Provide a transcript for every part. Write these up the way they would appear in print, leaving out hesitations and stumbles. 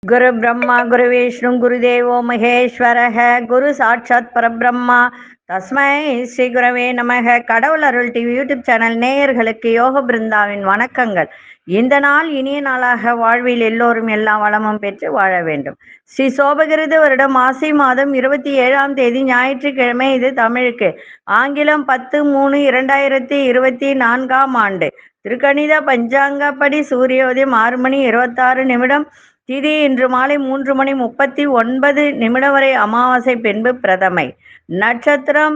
குரு பிரம்மா குரு விஷ்ணு குருதேவோ மகேஸ்வரஹ குரு சாட்சாத் பரபிரம்மா தஸ்மை ஸ்ரீ குரவே நமக. கடவுள் அருள் டிவி யூடியூப் சேனல் நேயர்களுக்கு யோக பிருந்தாவின் வணக்கங்கள். இந்த நாள் இனிய நாளாக வாழ்வில் எல்லோரும் எல்லா வளமும் பெற்று வாழ வேண்டும். ஸ்ரீ சோபகிருத வருடம் மாசி மாதம் 27ஆம் தேதி ஞாயிற்றுக்கிழமை. இது தமிழுக்கு. ஆங்கிலம் 10/3/2024ஆம் ஆண்டு. திருக்கணித பஞ்சாங்கப்படி சூரியோதயம் 6 மணி 26 நிமிடம். திதி இன்று மாலை 3 மணி 39 நிமிடம் வரை அமாவாசை, பின்பு பிரதமை. நட்சத்திரம்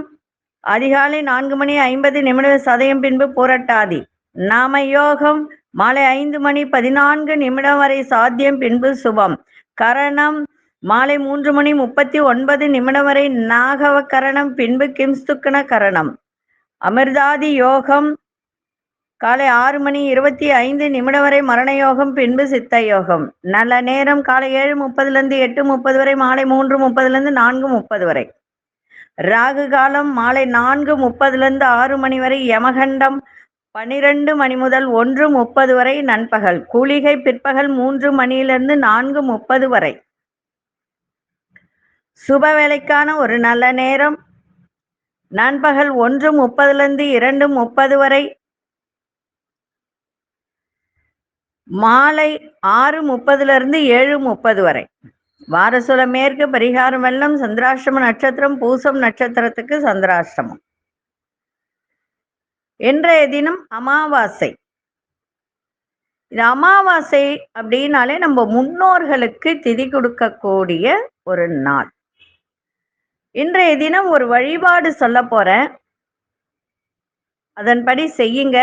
அதிகாலை 4 மணி 50 நிமிடம் சதயம், பின்பு புரட்டாதி. நாம யோகம் மாலை 5 மணி 14 நிமிடம் வரை சாத்தியம், பின்பு சுபம். கரணம் மாலை 3 மணி 39 நிமிடம் வரை நாகவ கரணம், பின்பு கிம்ஸ்துக்கன கரணம். அமிர்தாதி யோகம் காலை 6 மணி 25 நிமிடம் வரை மரண யோகம், பின்பு சித்த யோகம். நல்ல நேரம் காலை 7:30 8:30 வரை, மாலை 3:30 4:30 வரை. ராகு காலம் மாலை 4:30 6 மணி வரை, யமகண்டம் 12 மணி முதல் 1:30 வரை நண்பகல். கூலிகை பிற்பகல் 3 மணியிலிருந்து 4:30 வரை. சுப வேலைக்கான ஒரு நல்ல நேரம் நண்பகல் 1:30 2:30 வரை, மாலை 6:30 7:30 வரை. வாரசுல மேற்கு. பரிகாரம் வெள்ளம். சந்திராஷ்டம நட்சத்திரம் பூசம் நட்சத்திரத்துக்கு சந்திராஷ்டமம். இன்றைய தினம் அமாவாசை. இது அமாவாசை அப்படின்னாலே நம்ம முன்னோர்களுக்கு திதி கொடுக்கக்கூடிய ஒரு நாள். இன்றைய தினம் ஒரு வழிபாடு சொல்ல போறேன், அதன்படி செய்யுங்க,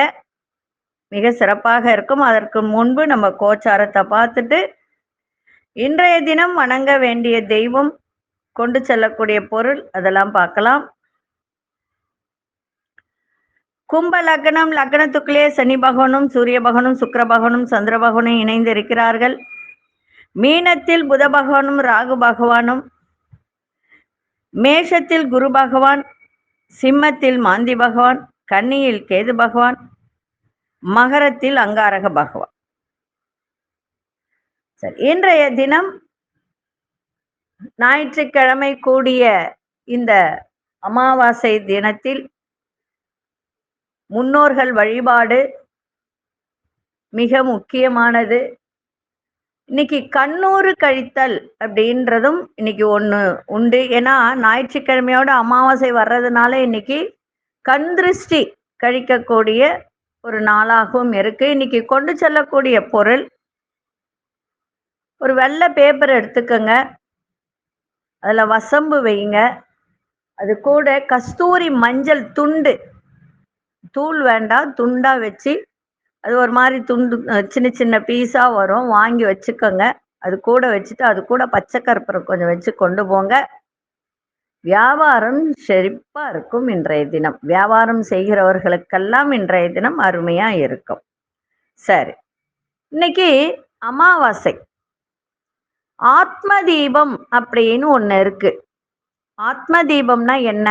மிக சிறப்பாக இருக்கும். அதற்கு முன்பு நம்ம கோச்சாரத்தை பார்த்துட்டு இன்றைய தினம் வணங்க வேண்டிய தெய்வம், கொண்டு செல்லக்கூடிய பொருள், அதெல்லாம் பார்க்கலாம். கும்ப லக்னம். லக்னத்துக்குள்ளே சனி பகவானும் சூரிய பகவானும் சுக்கிர பகவானும் சந்திர பகவானும் இணைந்து இருக்கிறார்கள். மீனத்தில் புத பகவானும் ராகு பகவானும், மேஷத்தில் குரு பகவான், சிம்மத்தில் மாந்தி பகவான், கன்னியில் கேது பகவான், மகரத்தில் அங்காரக பகவான். சரி, இன்றைய தினம் ஞாயிற்றுக்கிழமை கூடிய இந்த அமாவாசை தினத்தில் முன்னோர்கள் வழிபாடு மிக முக்கியமானது. இன்னைக்கு கண்ணூறு கழித்தல் அப்படின்றதும் இன்னைக்கு ஒன்று உண்டு. ஏன்னா ஞாயிற்றுக்கிழமையோட அமாவாசை வர்றதுனால இன்னைக்கு கண் திருஷ்டி கழிக்கக்கூடிய ஒரு நாளாகவும் இருக்கு. இன்னைக்கு கொண்டு செல்லக்கூடிய பொருள், ஒரு வெள்ளை பேப்பர் எடுத்துக்கோங்க, அதுல வசம்பு வைங்க, அது கூட கஸ்தூரி மஞ்சள் துண்டு, தூள் வேண்டாம், துண்டா வச்சு, அது ஒரு மாதிரி துண்டு சின்ன சின்ன பீஸா வரும், வாங்கி வச்சுக்கோங்க. அது கூட வச்சுட்டு அது கூட பச்சை கற்பூரம் கொஞ்சம் வச்சு கொண்டு போங்க. வியாபாரம் செழிப்பா இருக்கும். இன்றைய தினம் வியாபாரம் செய்கிறவர்களுக்கெல்லாம் இன்றைய தினம் அருமையா இருக்கும். சரி, இன்னைக்கு அமாவாசை. ஆத்ம தீபம் அப்படின்னு ஒண்ணு இருக்கு. ஆத்ம தீபம்னா என்ன?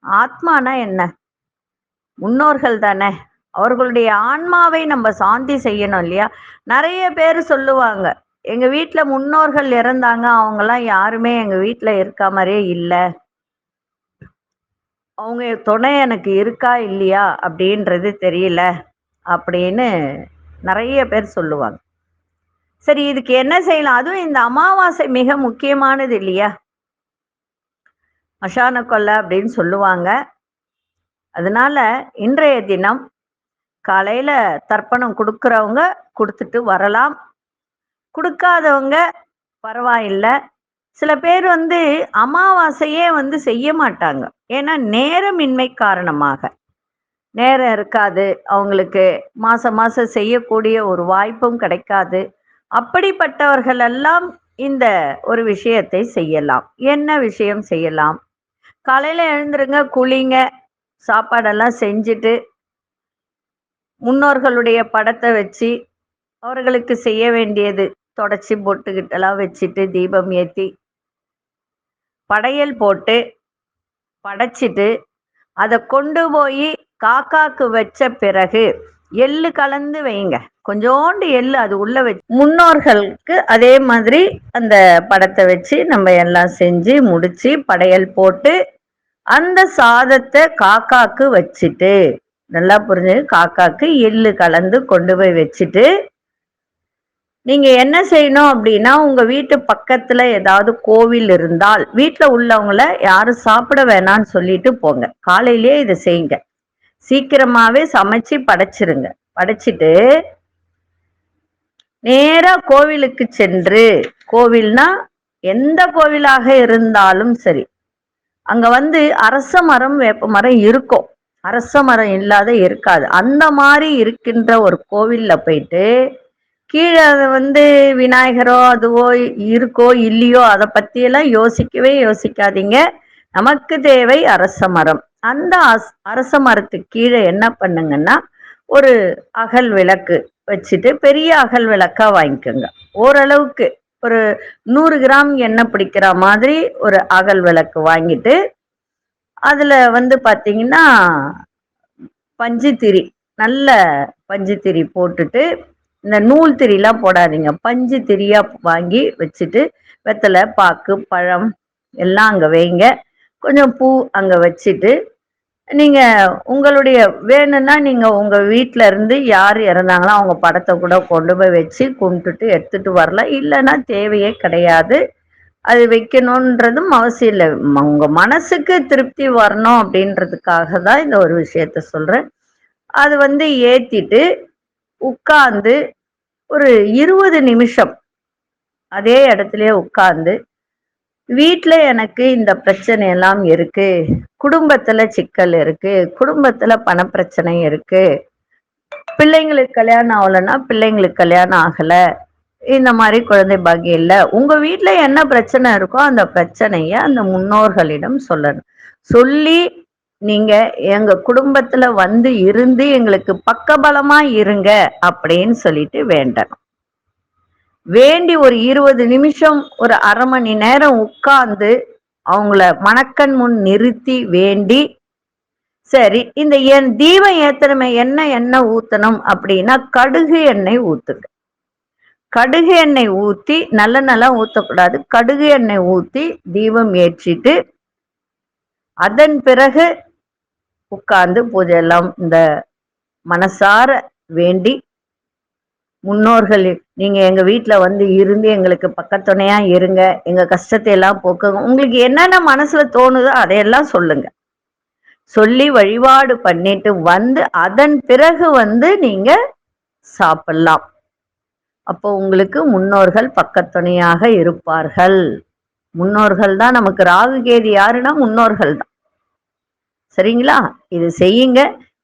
ஆத்மானா என்ன? முன்னோர்கள் தானே, அவர்களுடைய ஆன்மாவை நம்ம சாந்தி செய்யணும் இல்லையா? நிறைய பேர் சொல்லுவாங்க, எங்க வீட்டுல முன்னோர்கள் இறந்தாங்க, அவங்கெல்லாம் யாருமே எங்க வீட்டுல இருக்க மாதிரியே இல்லை, அவங்க துணை எனக்கு இருக்கா இல்லையா அப்படின்றது தெரியல அப்படின்னு நிறைய பேர் சொல்லுவாங்க. சரி, இதுக்கு என்ன செய்யலாம்? அதுவும் இந்த அமாவாசை மிக முக்கியமானது இல்லையா? மசான கொள்ளை அப்படின்னு சொல்லுவாங்க. அதனால இன்றைய தினம் காலையில தர்ப்பணம் கொடுக்கறவங்க கொடுத்துட்டு வரலாம், கொடுக்காதவங்க பரவாயில்லை. சில பேர் அமாவாசையே செய்ய மாட்டாங்க, ஏன்னா நேரமின்மை காரணமாக. நேரம் இருக்காது அவங்களுக்கு, மாசம் மாசம் செய்யக்கூடிய ஒரு வாய்ப்பும் கிடைக்காது. அப்படிப்பட்டவர்கள் எல்லாம் இந்த ஒரு விஷயத்தை செய்யலாம். என்ன விஷயம் செய்யலாம்? காலையில எழுந்துருங்க, குளிங்க, சாப்பாடெல்லாம் செஞ்சுட்டு முன்னோர்களுடைய படத்தை வச்சு அவர்களுக்கு செய்ய வேண்டியது தொடச்சி பொட்டுக்கிட்டெல்லாம் வச்சுட்டு தீபம் ஏற்றி படையல் போட்டு படைச்சிட்டு அதை கொண்டு போய் காக்காக்கு வச்ச பிறகு எள்ளு கலந்து வைங்க. கொஞ்சோண்டு எள்ளு அது உள்ள வச்சு முன்னோர்களுக்கு அதே மாதிரி அந்த படத்தை வச்சு நம்ம எல்லாம் செஞ்சு முடிச்சு படையல் போட்டு அந்த சாதத்தை காக்காக்கு வச்சுட்டு, நல்லா புரிஞ்சு, காக்காக்கு எள்ளு கலந்து கொண்டு போய் வச்சுட்டு, நீங்க என்ன செய்யணும் அப்படின்னா, உங்க வீட்டு பக்கத்துல ஏதாவது கோவில் இருந்தால் வீட்டுல உள்ளவங்கள யாரும் சாப்பிட வேணாம்னு சொல்லிட்டு போங்க. காலையிலேயே இதை செய்யுங்க. சீக்கிரமாவே சமைச்சு படைச்சிருங்க. படைச்சிட்டு நேரா கோவிலுக்கு சென்று, கோவில்னா எந்த கோவிலாக இருந்தாலும் சரி, அங்க அரச மரம் வேப்ப மரம் இருக்கும். அரச மரம் இல்லாத இருக்காது. அந்த மாதிரி இருக்கின்ற ஒரு கோவில்ல போயிட்டு கீழே விநாயகரோ அதுவோ இருக்கோ இல்லையோ அதை பத்தியெல்லாம் யோசிக்கவே யோசிக்காதீங்க. நமக்கு தேவை அரச மரம். அந்த அரச மரத்துக்கு கீழே என்ன பண்ணுங்கன்னா, ஒரு அகல் விளக்கு வச்சுட்டு, பெரிய அகல் விளக்கா வாங்கிக்கோங்க. ஓரளவுக்கு ஒரு 100 கிராம் எண்ணெய் பிடிக்கிற மாதிரி ஒரு அகல் விளக்கு வாங்கிட்டு, அதுல பாத்தீங்கன்னா பஞ்சு திரி, நல்ல பஞ்சு திரி போட்டுட்டு, இந்த நூல் திரிலாம் போடாதீங்க, பஞ்சு திரியா வாங்கி வச்சுட்டு, வெத்தலை பாக்கு பழம் எல்லாம் அங்க வைங்க. கொஞ்சம் பூ அங்க வச்சுட்டு, நீங்க உங்களுடைய வேணும்னா நீங்க உங்க வீட்டுல இருந்து யார் இறந்தாங்களோ அவங்க படத்தை கூட கொண்டு போய் வச்சு கும்பிட்டுட்டு எடுத்துட்டு வரலாம். இல்லைன்னா தேவையே கிடையாது. அது வைக்கணும்ன்றதும் அவசியம் இல்லை. உங்க மனசுக்கு திருப்தி வரணும் அப்படின்றதுக்காக தான் இந்த ஒரு விஷயத்த சொல்றேன். அது ஏத்திட்டு உட்கார்ந்து ஒரு 20 நிமிஷம் அதே இடத்துலயே உட்கார்ந்து, வீட்டுல எனக்கு இந்த பிரச்சனை எல்லாம் இருக்கு, குடும்பத்துல சிக்கல் இருக்கு, குடும்பத்துல பணப்பிரச்சனை இருக்கு, பிள்ளைங்களுக்கு கல்யாணம் ஆகலைன்னா பிள்ளைங்களுக்கு கல்யாணம் ஆகல, இந்த மாதிரி குழந்தை பாக்கியம் இல்லை, உங்க வீட்டுல என்ன பிரச்சனை இருக்கோ அந்த பிரச்சனைய அந்த முன்னோர்களிடம் சொல்லணும். சொல்லி நீங்க எங்க குடும்பத்துல இருந்து எங்களுக்கு பக்கபலமா இருங்க அப்படின்னு சொல்லிட்டு வேண்டணும். வேண்டி ஒரு 20 நிமிஷம் ஒரு அரை மணி நேரம் உட்கார்ந்து அவங்கள மணக்கண் முன் நிறுத்தி வேண்டி, சரி இந்த தீபம் ஏத்தனமே எண்ணெய் ஊத்தணும் அப்படின்னா கடுகு எண்ணெய் ஊத்துங்க. கடுகு எண்ணெய் ஊத்தி, நல்லெண்ணெய்லாம் ஊத்தக்கூடாது, கடுகு எண்ணெய் ஊத்தி தீபம் ஏற்றிட்டு அதன் பிறகு உட்கார்ந்து பூஜை எல்லாம் இந்த மனசார வேண்டி, முன்னோர்கள் நீங்க எங்க வீட்டுல இருந்து எங்களுக்கு பக்கத்துணையா இருங்க, எங்க கஷ்டத்தை எல்லாம் போக்குங்க, உங்களுக்கு என்னென்ன மனசுல தோணுதோ அதையெல்லாம் சொல்லுங்க. சொல்லி வழிபாடு பண்ணிட்டு அதன் பிறகு நீங்க சாப்பிடலாம். அப்போ உங்களுக்கு முன்னோர்கள் பக்கத்துணையாக இருப்பார்கள். முன்னோர்கள் தான் நமக்கு. ராகு கேது யாருன்னா முன்னோர்கள் தான். சரிங்களா? இது செய்யுங்க.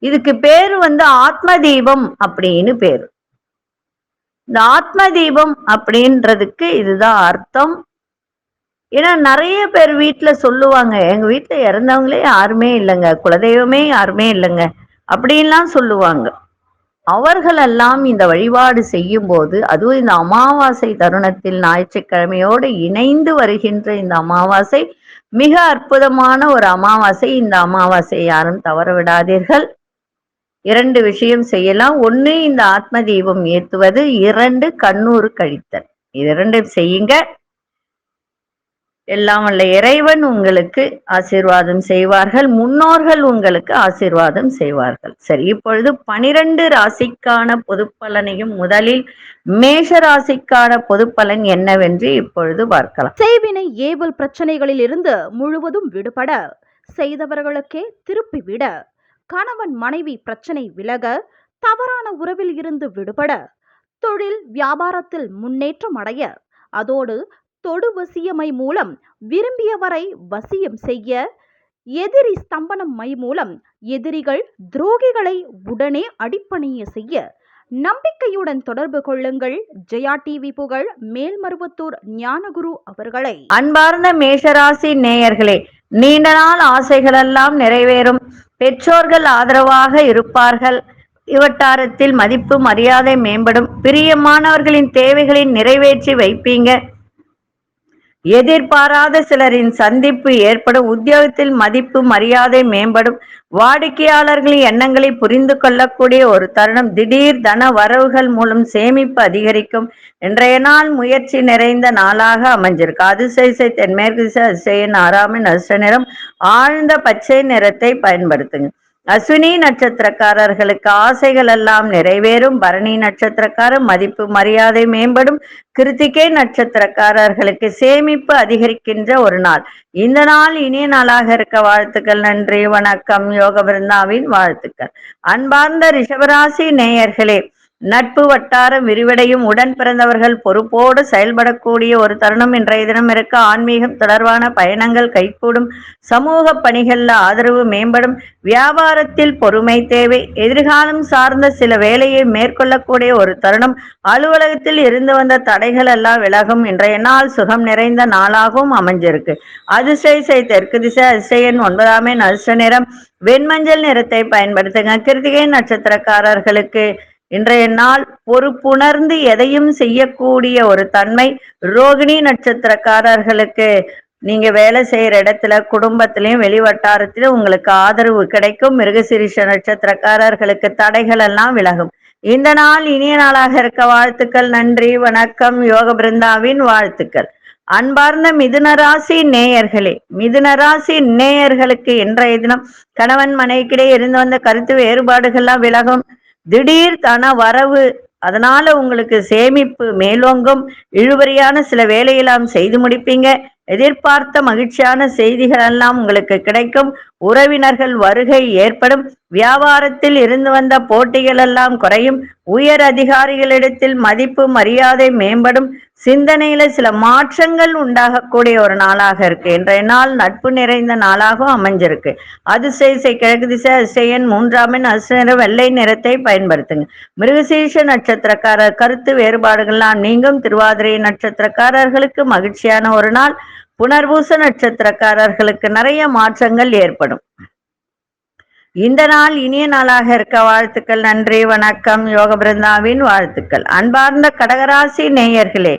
இதுக்கு பேரு ஆத்ம தீபம் அப்படின்னு பேரு. இந்த ஆத்ம தீபம் அப்படின்றதுக்கு இதுதான் அர்த்தம். ஏன்னா நிறைய பேர் வீட்டுல சொல்லுவாங்க, எங்க வீட்டுல இறந்தவங்களே யாருமே இல்லைங்க, குலதெய்வமே யாருமே இல்லைங்க அப்படின்லாம் சொல்லுவாங்க. அவர்களெல்லாம் இந்த வழிபாடு செய்யும் போது, அதுவும் இந்த அமாவாசை தருணத்தில் ஞாயிற்றுக்கிழமையோடு இணைந்து வருகின்ற இந்த அமாவாசை மிக அற்புதமான ஒரு அமாவாசை. இந்த அமாவாசை யாரும் தவற விடாதீர்கள். 2 விஷயம் செய்யலாம். 1 இந்த ஆத்ம தீபம் ஏத்துவது, 2 கண்ணூறு கழித்தல். இது 2 செய்யுங்க. எல்லாம் வல்ல இறைவன் உங்களுக்கு ஆசீர்வாதம் செய்வார்கள். முன்னோர்கள் உங்களுக்கு ஆசீர்வாதம் செய்வார்கள். சரி, இப்பொழுது 12 ராசிக்கான பொது பலனையும் முதலில் மேஷ ராசிக்கான பொது பலன் என்னவென்று இப்பொழுது பார்க்கலாம். செய்வினை ஏவல் பிரச்சனைகளில் இருந்து முழுவதும் விடுபட, செய்தவர்களுக்கே திருப்பி விட, கணவன் மனைவி பிரச்சனை விலக, தவறான உறவில் இருந்து விடுபட, தொழில் வியாபாரத்தில் முன்னேற்றம் அடைய, அதோடு தொடு வசியமை மூலம் விரும்பியவரை வசியம் செய்ய, எதிரி ஸ்தம்பனம் மை மூலம் எதிரிகள் துரோகிகளை உடனே அடிப்பணிய செய்ய, நம்பிக்கையுடன் தொடர்பு கொள்ளுங்கள். ஜெயா டிவி புகழ் மேல்மருவத்தூர் ஞானகுரு அவர்களை. அன்பார்ந்த மேஷராசி நேயர்களே, நீண்ட நாள் ஆசைகளெல்லாம் நிறைவேறும். பெற்றோர்கள் ஆதரவாக இருப்பார்கள். இவட்டாரத்தில் மதிப்பு மரியாதை மேம்படும். பிரியமானவர்களின் தேவைகளை நிறைவேற்றி வைப்பீங்க. எதிர்பாராத சிலரின் சந்திப்பு ஏற்படும். உத்தியோகத்தில் மதிப்பு மரியாதை மேம்படும். வாடிக்கையாளர்களின் எண்ணங்களை புரிந்து கொள்ளக்கூடிய ஒரு தருணம். திடீர் தன வரவுகள் மூலம் சேமிப்பு அதிகரிக்கும். இன்றைய நாள் முயற்சி நிறைந்த நாளாக அமைஞ்சிருக்கு. அதிசய தென்மேற்கு திசை அதிசயன் 6ஆம் எண் அதிர்ஷ்ட நிறம் ஆழ்ந்த பச்சை நிறத்தை பயன்படுத்துங்க. அஸ்வினி நட்சத்திரக்காரர்களுக்கு ஆசைகள் எல்லாம் நிறைவேறும். பரணி நட்சத்திரக்காரர் மதிப்பு மரியாதை மேம்படும். கிருத்திகை நட்சத்திரக்காரர்களுக்கு சேமிப்பு அதிகரிக்கின்ற ஒரு நாள். இந்த நாள் இனிய நாளாக இருக்க வாழ்த்துக்கள். நன்றி, வணக்கம். யோக பிருந்தாவின் வாழ்த்துக்கள். அன்பார்ந்த ரிஷபராசி நேயர்களே, நட்பு வட்டாரம் விரிவடையும். உடன் பிறந்தவர்கள் பொறுப்போடு செயல்படக்கூடிய ஒரு தருணம் இன்றைய தினம் இருக்க. ஆன்மீகம் தொடர்பான பயணங்கள் கைகூடும். சமூக பணிகள்ல ஆதரவு மேம்படும். வியாபாரத்தில் பொறுமை தேவை. எதிர்காலம் சார்ந்த சில வேலையை மேற்கொள்ளக்கூடிய ஒரு தருணம். அலுவலகத்தில் இருந்து வந்த தடைகள் எல்லாம் விலகும். இன்றைய நாள் சுகம் நிறைந்த நாளாகவும் அமைஞ்சிருக்கு. அதிசய தெற்கு திசை அதிசயன் 9ஆம் எண் அதிர்ஷ்ட நிறம் வெண்மஞ்சள் நிறத்தை பயன்படுத்துங்க. கிருத்திகை நட்சத்திரக்காரர்களுக்கு இன்றைய நாள் பொறுப்புணர்ந்து எதையும் செய்யக்கூடிய ஒரு தன்மை. ரோகிணி நட்சத்திரக்காரர்களுக்கு நீங்க வேலை செய்யற இடத்துல, குடும்பத்திலையும் வெளிவட்டாரத்திலும் உங்களுக்கு ஆதரவு கிடைக்கும். மிருகசீரிஷ நட்சத்திரக்காரர்களுக்கு தடைகள் எல்லாம் விலகும். இந்த நாள் இனிய நாளாக இருக்க வாழ்த்துக்கள். நன்றி, வணக்கம். யோக பிருந்தாவின் வாழ்த்துக்கள். அன்பார்ந்த மிதுனராசி நேயர்களே, மிதுனராசி நேயர்களுக்கு இன்றைய தினம் கணவன் மனைவிக்கிடையே இருந்து வந்த கருத்து வேறுபாடுகள்லாம் விலகும். திடீர் தன வரவு, அதனால உங்களுக்கு சேமிப்பு மேலோங்கும். இழுபறியான சில வேலையெல்லாம் செய்து முடிப்பீங்க. எதிர்பார்த்த மகிழ்ச்சியான செய்திகள் எல்லாம் உங்களுக்கு கிடைக்கும். உறவினர்கள் வருகை ஏற்படும். வியாபாரத்தில் இருந்து வந்த போட்டிகள் எல்லாம் குறையும். உயர் அதிகாரிகளிடத்தில் மதிப்பு மரியாதை மேம்படும். சிந்தனையில சில மாற்றங்கள் உண்டாகக்கூடிய ஒரு நாளாக இருக்கு. இன்றைய நாள் நட்பு நிறைந்த நாளாகவும் அமைஞ்சிருக்கு. அதிசய கிழக்கு திசை அதிசயன் 3ஆம் எண் அதிர்ஷ்ட நிறம் வெள்ளை நிறத்தை பயன்படுத்துங்க. மிருகசீரிஷ நட்சத்திரக்காரர் கருத்து வேறுபாடுகள்லாம் நீங்கும். திருவாதிரை நட்சத்திரக்காரர்களுக்கு மகிழ்ச்சியான ஒரு நாள். புனர்பூச நட்சத்திரக்காரர்களுக்கு நிறைய மாற்றங்கள் ஏற்படும். இந்த நாள் இனிய நாளாக இருக்க வாழ்த்துக்கள். நன்றி, வணக்கம். யோக பிருந்தாவின் வாழ்த்துக்கள். அன்பார்ந்த கடகராசி நேயர்களே,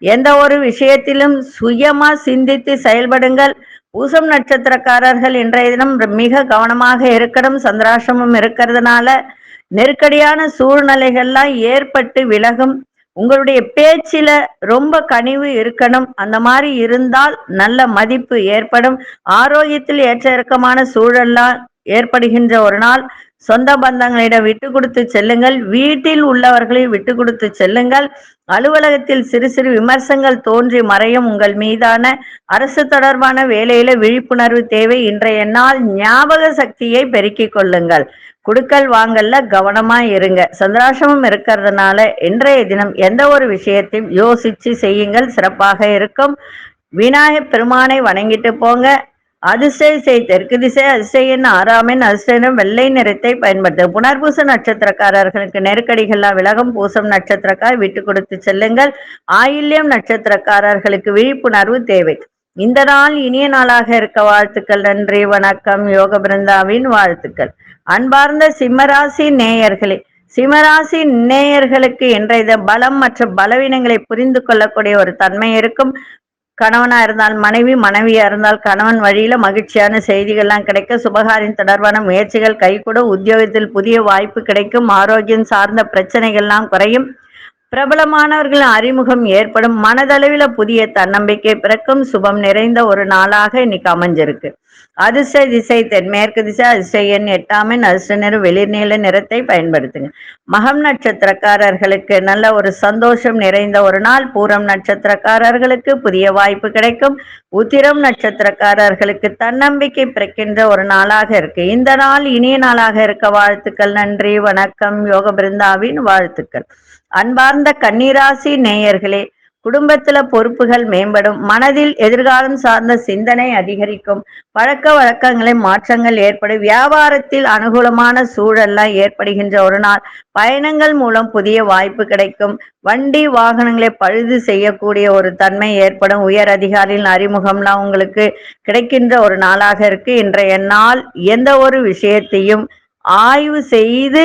எந்த ஒரு விஷயத்திலும் சுயமா சிந்தித்து செயல்படுங்கள். பூசம் நட்சத்திரக்காரர்கள் இன்றைய தினம் மிக கவனமாக இருக்கணும். சந்திராசிரமம் இருக்கிறதுனால நெருக்கடியான சூழ்நிலைகள்லாம் ஏற்பட்டு விலகும். உங்களுடைய பேச்சில ரொம்ப கனிவு இருக்கணும். அந்த மாதிரி இருந்தால் நல்ல மதிப்பு ஏற்படும். ஆரோக்கியத்தில் ஏற்ற இறக்கமான சூழல்லாம் ஏற்படுகின்ற ஒரு நாள். சொந்த பந்தங்களிடம் விட்டு கொடுத்து செல்லுங்கள். வீட்டில் உள்ளவர்களை விட்டு கொடுத்து செல்லுங்கள். அலுவலகத்தில் சிறு சிறு விமர்சனங்கள் தோன்றி மறையும். உங்கள் மீதான அரசு தொடர்பான வேலையில விழிப்புணர்வு தேவை. இன்றைய நாள் ஞாபக சக்தியை பெருக்கிக் கொள்ளுங்கள். குடுக்கல் வாங்கல்ல கவனமா இருங்க. சந்திராசிரமம் இருக்கிறதுனால இன்றைய தினம் எந்த ஒரு விஷயத்தையும் யோசிச்சு செய்யுங்கள், சிறப்பாக இருக்கும். விநாயகர் பெருமானை வணங்கிட்டு போங்க. அதிசய தெற்கு திசை அதிசயன் 6ஆம் எண் அதிசயம் வெள்ளை நிறத்தை பயன்படுத்த. புனர்பூச நட்சத்திரக்காரர்களுக்கு நெருக்கடிகள்லாம் விலகும். பூசம் நட்சத்திரக்கார் விட்டு கொடுத்து செல்லுங்கள். ஆயில்யம் நட்சத்திரக்காரர்களுக்கு விழிப்புணர்வு தேவை. இந்த நாள் இனிய நாளாக இருக்க வாழ்த்துக்கள். நன்றி, வணக்கம். யோக பிருந்தாவின் வாழ்த்துக்கள். அன்பார்ந்த சிம்மராசி நேயர்களே, சிம்மராசி நேயர்களுக்கு இன்றைய பலம் மற்றும் பலவீனங்களை புரிந்து கொள்ளக்கூடிய ஒரு தன்மை இருக்கும். கணவனா இருந்தால் மனைவி, மனைவியா இருந்தால் கணவன் வழியில மகிழ்ச்சியான செய்திகள்லாம் கிடைக்க. சுபகாரியம் தொடர்பான முயற்சிகள் கைகூடும். உத்தியோகத்தில் புதிய வாய்ப்பு கிடைக்கும். ஆரோக்கியம் சார்ந்த பிரச்சனைகள்லாம் குறையும். பிரபலமானவர்களின் அறிமுகம் ஏற்படும். மனதளவில் புதிய தன்னம்பிக்கை பிறக்கும். சுபம் நிறைந்த ஒரு நாளாக இன்னைக்கு அமைஞ்சிருக்கு. அதிர்ஷ்ட திசை தென்மேற்கு திசை. அதிர்ஷ்ட எண் 8ஆம் எண் அதிர்ஷ்ட நிறம் வெளிர்நீல நிறத்தை பயன்படுத்துங்க. மகம் நட்சத்திரக்காரர்களுக்கு நல்ல ஒரு சந்தோஷம் நிறைந்த ஒரு நாள். பூரம் நட்சத்திரக்காரர்களுக்கு புதிய வாய்ப்பு கிடைக்கும். உத்திரம் நட்சத்திரக்காரர்களுக்கு தன்னம்பிக்கை பிறக்கின்ற ஒரு நாளாக இருக்கு. இந்த நாள் இனிய நாளாக இருக்க வாழ்த்துக்கள். நன்றி, வணக்கம். யோக பிருந்தாவின் வாழ்த்துக்கள். அன்பார்ந்த கன்னிராசி நேயர்களே, குடும்பத்துல பொறுப்புகள் மேம்படும். மனதில் எதிர்காலம் சார்ந்த சிந்தனை அதிகரிக்கும். பழக்க வழக்கங்களை மாற்றங்கள் ஏற்படும். வியாபாரத்தில் அனுகூலமான சூழல்லாம் ஏற்படுகின்ற ஒரு நாள். பயணங்கள் மூலம் புதிய வாய்ப்பு கிடைக்கும். வண்டி வாகனங்களை பழுது செய்யக்கூடிய ஒரு தன்மை ஏற்படும். உயர் அதிகாரிகளின் அறிமுகம்லாம் உங்களுக்கு கிடைக்கின்ற ஒரு நாளாக இருக்கு. இன்றைய நாள் எந்த ஒரு விஷயத்தையும் ஆய்வு செய்து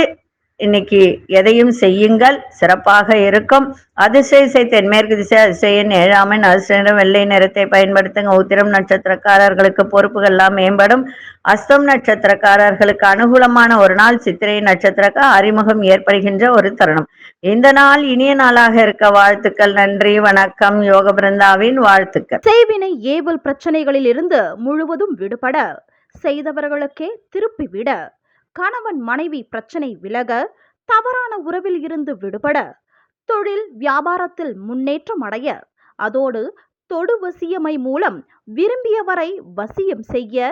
இன்னைக்கு எதையும் செய்யுங்கள், சிறப்பாக இருக்கும். அதிசய தென்மேற்கு திசை அதிசயன் 7ஆம் எண் அதிர்ஷ்டம் வெள்ளை நிறத்தை பயன்படுத்துங்க. உத்திரம் நட்சத்திரக்காரர்களுக்கு பொறுப்புகள்லாம் மேம்படும். அஸ்தம் நட்சத்திரக்காரர்களுக்கு அனுகூலமான ஒரு நாள். சித்திரை நட்சத்திரக்கு அறிமுகம் ஏற்படுகின்ற ஒரு தருணம். இந்த நாள் இனிய நாளாக இருக்க வாழ்த்துக்கள். நன்றி, வணக்கம். யோக பிருந்தாவின் வாழ்த்துக்கள். செய்வினை ஏவல் பிரச்சனைகளில் இருந்து முழுவதும் விடுபட, செய்தவர்களுக்கே திருப்பி விட, கணவன் மனைவி பிரச்சனை விலக, தவறான உறவில் இருந்து விடுபட, தொழில் வியாபாரத்தில் முன்னேற்றம் அடைய, அதோடு தொடு வசியமை மூலம் விரும்பியவரை வசியம் செய்ய,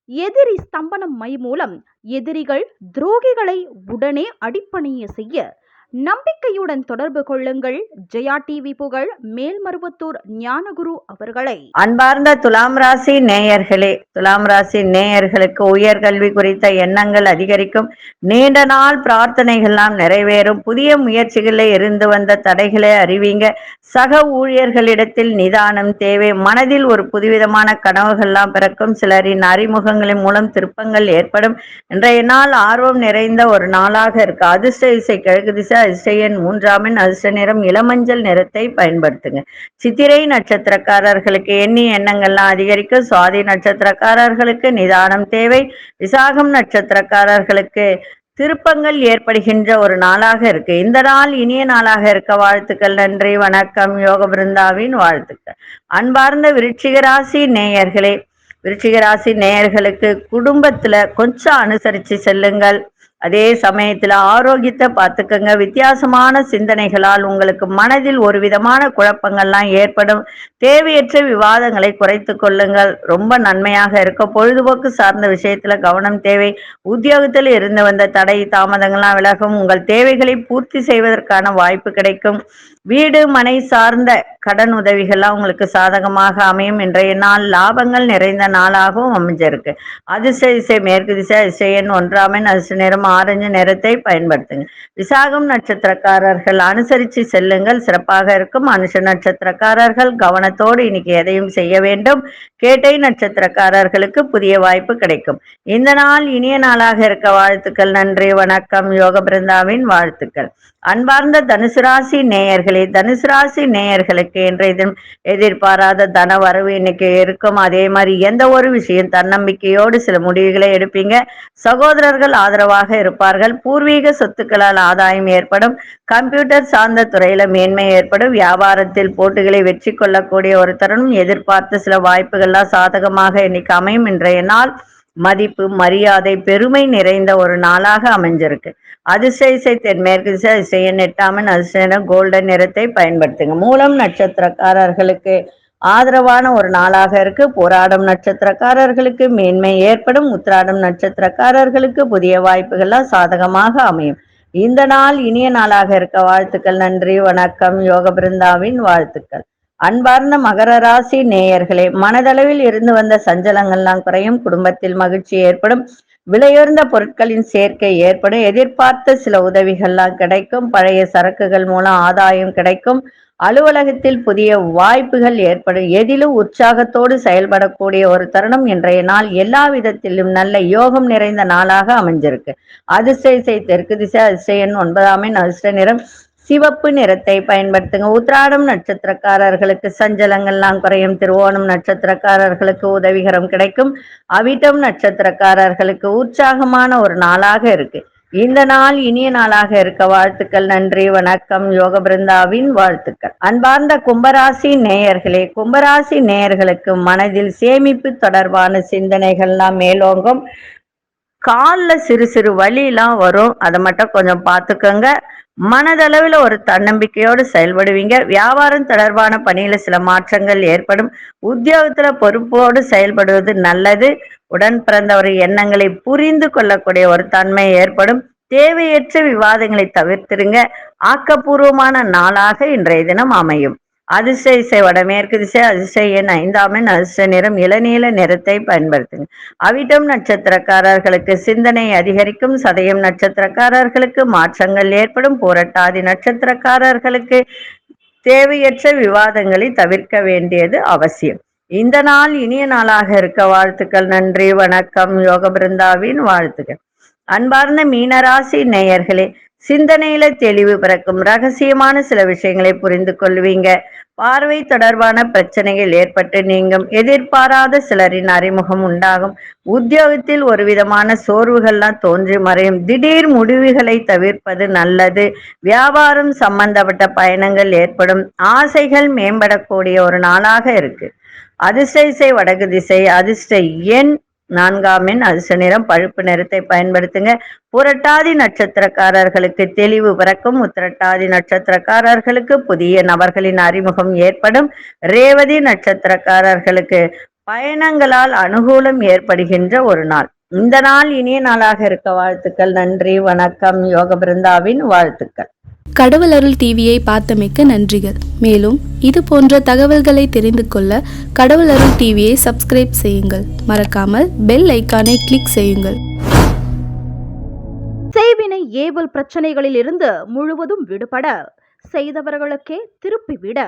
எதிரி ஸ்தம்பனம் மை மூலம் எதிரிகள் துரோகிகளை உடனே அடிப்பணிய செய்ய, நம்பிக்கையுடன் தொடர்பு கொள்ளுங்கள். ஜெயா டிவி புகழ் மேல்மருவத்தூர் ஞானகுரு அவர்களை. அன்பார்ந்த துலாம் ராசி நேயர்களே, துலாம் ராசி நேயர்களுக்கு உயர்கல்வி குறித்த எண்ணங்கள் அதிகரிக்கும். நீண்ட நாள் பிரார்த்தனைகள்லாம் நிறைவேறும். புதிய முயற்சிகளில் இருந்து வந்த தடைகளை அறிவிங்க. சக ஊழியர்களிடத்தில் நிதானம் தேவை. மனதில் ஒரு புதுவிதமான கனவுகள்லாம் பிறக்கும். சிலரின் அறிமுகங்களின் மூலம் திருப்பங்கள் ஏற்படும். இன்றைய நாள் ஆர்வம் நிறைந்த ஒரு நாளாக இருக்கு. அதிர்ஷ்ட திசை கிழக்கு திசை. அதிர்ஷ்டன் 3ஆம் எண். அதிர்ஷ்ட நிறம் இளமஞ்சள் நிறத்தை பயன்படுத்துங்க. சித்திரை நட்சத்திரக்காரர்களுக்கு எண்ணிய எண்ணங்கள்லாம் அதிகரிக்கும். சுவாதி நட்சத்திரக்காரர்களுக்கு நிதானம் தேவை. விசாகம் நட்சத்திரக்காரர்களுக்கு திருப்பங்கள் ஏற்படுகின்ற ஒரு நாளாக இருக்கு. இந்த நாள் இனிய நாளாக இருக்க வாழ்த்துக்கள். நன்றி, வணக்கம். யோக பிருந்தாவின் வாழ்த்துக்கள். அன்பார்ந்த விருச்சிக ராசி நேயர்களே, விருச்சிக ராசி நேயர்களுக்கு குடும்பத்துல கொஞ்சம் அனுசரித்து செல்லுங்கள். அதே சமயத்துல ஆரோக்கியத்தை பார்த்துக்கங்க. வித்தியாசமான சிந்தனைகளால் உங்களுக்கு மனதில் ஒரு விதமான குழப்பங்கள்லாம் ஏற்படும். தேவையற்ற விவாதங்களை குறைத்து கொள்ளுங்கள். ரொம்ப நன்மையாக இருக்க. பொழுதுபோக்கு சார்ந்த விஷயத்துல கவனம் தேவை. உத்தியோகத்தில் இருந்து வந்த தடை தாமதங்கள்லாம் விலகும். உங்கள் தேவைகளை பூர்த்தி செய்வதற்கான வாய்ப்பு கிடைக்கும். வீடு மனை சார்ந்த கடன் உதவிகள்லாம் உங்களுக்கு சாதகமாக அமையும். இன்றைய நாள் லாபங்கள் நிறைந்த நாளாகவும் அமைஞ்சிருக்கு. அதிர்ஷ்ட திசை மேற்கு திசை. அதிர்ஷ்டன் 1ஆம் எண். அதிர்ஷ்ட நிறம் ஆரஞ்சு நிறத்தை பயன்படுத்துங்க. விசாகம் நட்சத்திரக்காரர்கள் அனுசரித்து செல்லுங்கள், சிறப்பாக இருக்கும். அனுஷ நட்சத்திரக்காரர்கள் கவனத்தோடு இன்னைக்கு எதையும் செய்ய வேண்டும். கேட்டை நட்சத்திரக்காரர்களுக்கு புதிய வாய்ப்பு கிடைக்கும். இந்த நாள் இனிய நாளாக இருக்க வாழ்த்துக்கள். நன்றி, வணக்கம். யோக பிருந்தாவின் வாழ்த்துக்கள். அன்பார்ந்த தனுசு ராசி நேயர்களே, தனுசு ராசி நேயர்களுக்கு இன்றைய தினம் எதிர்பாராத தன வரவு இன்னைக்கு இருக்கும். அதே மாதிரி எந்த ஒரு விஷயம் தன்னம்பிக்கையோடு சில முடிவுகளை எடுப்பீங்க. சகோதரர்கள் ஆதரவாக இருப்பார்கள். பூர்வீக சொத்துக்களால் ஆதாயம் ஏற்படும். கம்ப்யூட்டர் சார்ந்த துறையில மேன்மை ஏற்படும். வியாபாரத்தில் போட்டிகளை வெற்றி கொள்ளக்கூடிய ஒரு தருணம். எதிர்பார்த்த சில வாய்ப்புகள்லாம் சாதகமாக இன்னைக்கு அமையும். இன்றைய நாள் மதிப்பு மரியாதை பெருமை நிறைந்த ஒரு நாளாக அமைஞ்சிருக்கு. அதிர்ஷ்ட திசை தென்மேற்கு திசை. அதிர்ஷ்டன் 8ஆம் எண். அதிர்ஷ்ட கோல்டன் நிறத்தை பயன்படுத்துங்க. மூலம் நட்சத்திரக்காரர்களுக்கு ஆதரவான ஒரு நாளாக இருக்கு. போராடும் நட்சத்திரக்காரர்களுக்கு மேன்மை ஏற்படும். உத்திராடம் நட்சத்திரக்காரர்களுக்கு புதிய வாய்ப்புகள்லாம் சாதகமாக அமையும். இந்த நாள் இனிய நாளாக இருக்க வாழ்த்துக்கள். நன்றி, வணக்கம். யோக பிருந்தாவின் வாழ்த்துக்கள். அன்பார்ந்த மகர ராசி நேயர்களே, மனதளவில் இருந்து வந்த சஞ்சலங்கள்லாம் குறையும். குடும்பத்தில் மகிழ்ச்சி ஏற்படும். விலையுயர்ந்த பொருட்களின் சேர்க்கை ஏற்படும். எதிர்பார்த்த சில உதவிகள்லாம் கிடைக்கும். பழைய சரக்குகள் மூலம் ஆதாயம் கிடைக்கும். அலுவலகத்தில் புதிய வாய்ப்புகள் ஏற்படும். எதிலும் உற்சாகத்தோடு செயல்படக்கூடிய ஒரு தருணம். இன்றைய நாள் எல்லா விதத்திலும் நல்ல யோகம் நிறைந்த நாளாக அமைஞ்சிருக்கு. அதிர்ஷ்ட திசை தெற்கு திசை. அதிர்ஷ்டன் 9ஆம் எண். அதிர்ஷ்ட நிறம் சிவப்பு நிறத்தை பயன்படுத்துங்க. உத்திராடம் நட்சத்திரக்காரர்களுக்கு சஞ்சலங்கள்லாம் குறையும். திருவோணம் நட்சத்திரக்காரர்களுக்கு உதவிகரம் கிடைக்கும். அவிட்டம் நட்சத்திரக்காரர்களுக்கு உற்சாகமான ஒரு நாளாக இருக்கு. இந்த நாள் இனிய நாளாக இருக்க வாழ்த்துக்கள். நன்றி, வணக்கம். யோக பிருந்தாவின் வாழ்த்துக்கள். அன்பார்ந்த கும்பராசி நேயர்களே, கும்பராசி நேயர்களுக்கு மனதில் சேமிப்பு தொடர்பான சிந்தனைகள்லாம் மேலோங்கும். காலில் சிறு சிறு வலியெல்லாம் வரும். அதை மட்டும் கொஞ்சம் பார்த்துக்கோங்க. மனதளவில் ஒரு தன்னம்பிக்கையோடு செயல்படுவீங்க. வியாபாரம் தொடர்பான பணியில சில மாற்றங்கள் ஏற்படும். உத்தியோகத்துல பொறுப்போடு செயல்படுவது நல்லது. உடன் பிறந்தவர் எண்ணங்களை புரிந்து கொள்ளக்கூடிய ஒரு தன்மை ஏற்படும். தேவையற்ற விவாதங்களை தவிர்த்திருங்க. ஆக்கப்பூர்வமான நாளாக இன்றைய தினம் அமையும். அதிர்ஷ்ட திசை வடமேற்கு திசை. அதிர்ஷ்ட எண் 5ஆம் எண். அதிர்ஷ்ட நிறம் இளநீல நிறத்தை பயன்படுத்துங்க. அவிட்டம் நட்சத்திரக்காரர்களுக்கு சிந்தனை அதிகரிக்கும். சதயம் நட்சத்திரக்காரர்களுக்கு மாற்றங்கள் ஏற்படும். பூரட்டாதி நட்சத்திரக்காரர்களுக்கு தேவையற்ற விவாதங்களை தவிர்க்க வேண்டியது அவசியம். இந்த நாள் இனிய நாளாக இருக்க வாழ்த்துக்கள். நன்றி, வணக்கம். யோக பிருந்தாவின் வாழ்த்துக்கள். அன்பார்ந்த மீனராசி நேயர்களே, சிந்தனையில தெளிவு பிறக்கும். ரகசியமான சில விஷயங்களை புரிந்து கொள்வீங்க. பார்வை தொடர்பான பிரச்சனைகள் ஏற்பட்டு நீங்கும். எதிர்பாராத சிலரின் அறிமுகம் உண்டாகும். உத்தியோகத்தில் ஒரு விதமான சோர்வுகள்லாம் தோன்றி மறையும். திடீர் முடிவுகளை தவிர்ப்பது நல்லது. வியாபாரம் சம்பந்தப்பட்ட பயணங்கள் ஏற்படும். ஆசைகள் மேம்படக்கூடிய ஒரு நாளாக இருக்கு. அதிர்ஷ்ட திசை வடக்கு திசை. அதிர்ஷ்ட எண் 4ஆம் எண். அதிர்ஷ்ட நிறம் பழுப்பு நிறத்தை பயன்படுத்துங்க. புரட்டாதி நட்சத்திரக்காரர்களுக்கு தெளிவு பிறக்கும். உத்திரட்டாதி நட்சத்திரக்காரர்களுக்கு புதிய நபர்களின் அறிமுகம் ஏற்படும். ரேவதி நட்சத்திரக்காரர்களுக்கு பயணங்களால் அனுகூலம் ஏற்படுகின்ற ஒரு நாள். இந்த நாள் இனிய நாளாக இருக்க வாழ்த்துக்கள். நன்றி, வணக்கம். யோக பிருந்தாவின் வாழ்த்துக்கள். கடவுள் அருள் டிவியை பார்த்தமைக்க நன்றிகள். மேலும் இது போன்ற தகவல்களை தெரிந்து கொள்ள கடவுள் அருள் டிவியை சப்ஸ்கிரைப் செய்யுங்கள். மறக்காமல் பெல் ஐக்கானை கிளிக் செய்யுங்கள். செய்வினை ஏவல் பிரச்சனைகளில் இருந்து முழுவதும் விடுபட, செய்தவர்களுக்கே திருப்பிவிட,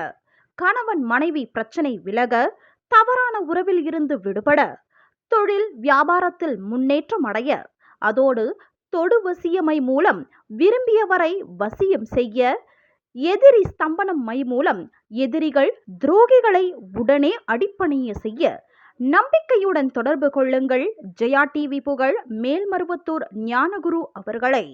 கணவன் மனைவி பிரச்சனை விலக, தவறான உறவில் இருந்து விடுபட, தொழில் வியாபாரத்தில் முன்னேற்றம் அடைய, அதோடு தொடு வசியமை மூலம் விரும்பியவரை வசியம் செய்ய, எதிரி ஸ்தம்பனம் மை மூலம் எதிரிகள் துரோகிகளை உடனே அடிப்பணிய செய்ய, நம்பிக்கையுடன் தொடர்பு கொள்ளுங்கள். ஜெயா டிவி புகழ் மேல்மருவத்தூர் ஞானகுரு அவர்களை.